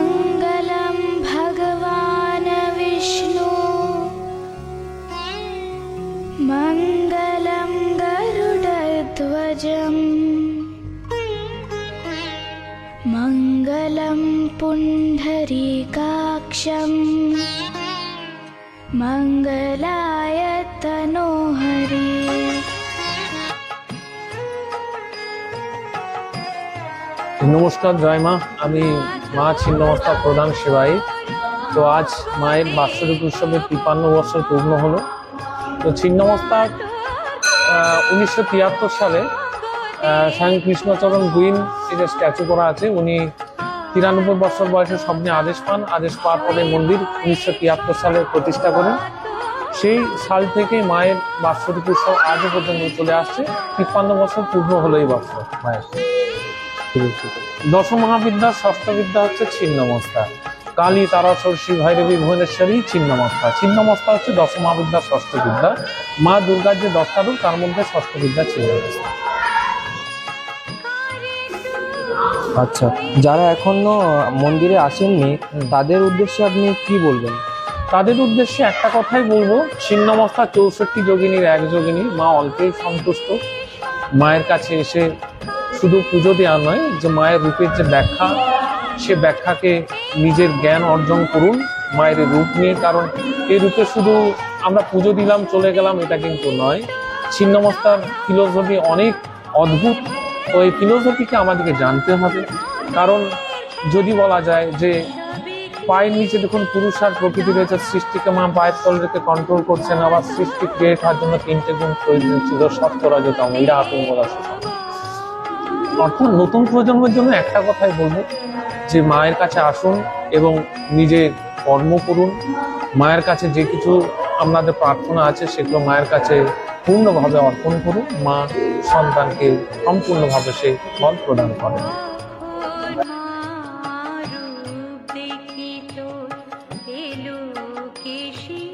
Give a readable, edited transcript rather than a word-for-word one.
मङ्गलं भगवान् विष्णु मङ्गलं गरुडध्वजम् मङ्गलं पुण्डरीकाक्षम् मङ्गलाय तनोहरि। নমস্কার, জয় মা। আমি মা ছিন্নমস্তা প্রধান সেবায়ী। তো আজ মায়ের বাৎসরিক উৎসবের 53 বছর পূর্ণ হলো। তো ছিন্নমস্তার 1973 সালে স্বয়ং কৃষ্ণচরণ গুইন যে স্ট্যাচু করা আছে, উনি 93 বছর বয়সে স্বপ্নে আদেশ পান। আদেশ পাওয়ার পরে মন্দির 1973 সালে প্রতিষ্ঠা করেন। সেই সাল থেকে মায়ের বাৎসরিক উৎসব আজও পর্যন্ত চলে আসছে। 53 বছর পূর্ণ হলো এই বছর মায়ের। দশ মহাবিদ্যার ষষ্ঠ বিদ্যা হচ্ছে ছিন্নমস্তা। কালী, তারা, সরস্বতী, ভৈরবী, ভুবনেশ্বরী, ছিন্নমস্তা। ছিন্নমস্তা হচ্ছে দশ মহাবিদ্যার ষষ্ঠ বিদ্যা। মা দুর্গার যে 10টা রূপ, তার মধ্যে ষষ্ঠ বিদ্যা ছিন্নমস্তা। আচ্ছা, যারা এখনো মন্দিরে আসেননি তাদের উদ্দেশ্যে আপনি কি বলবেন? তাদের উদ্দেশ্যে একটা কথাই বলবো, ছিন্নমস্তা 64 যোগিনীর এক যোগিনী। মা অল্পেই সন্তুষ্ট। মায়ের কাছে এসে শুধু পুজো দেওয়া নয়, যে মায়ের রূপের যে ব্যাখ্যা, সে ব্যাখ্যাকে নিজের জ্ঞান অর্জন করুন মায়ের রূপ নিয়ে। কারণ এই রূপে শুধু আমরা পুজো দিলাম চলে গেলাম, এটা কিন্তু নয়। ছিন্নমস্তার ফিলোসফি অনেক অদ্ভুত। তো এই ফিলোসফিকে আমাদেরকে জানতে হবে। কারণ যদি বলা যায় যে পায়ের নিচে দেখুন পুরুষ আর প্রকৃতি রয়েছে, সৃষ্টিকে মা পায়ের তল রেখে কন্ট্রোল করছেন। আবার সৃষ্টি ক্রিয়েট হওয়ার জন্য 3টে গুণ প্রয়োজন ছিল, সত্য, রজতম, এরা আতুঙ্গলা সুষম। অর্থাৎ নতুন প্রজন্মের জন্য একটা কথাই বলবো, যে মায়ের কাছে আসুন এবং নিজের কর্ম করুন। মায়ের কাছে যে কিছু আপনাদের প্রার্থনা আছে সেগুলো মায়ের কাছে পূর্ণভাবে অর্পণ করুন। মা সন্তানকে সম্পূর্ণভাবে সে ফল প্রদান করেন। রূপ দেখি তোর এলো কেশি।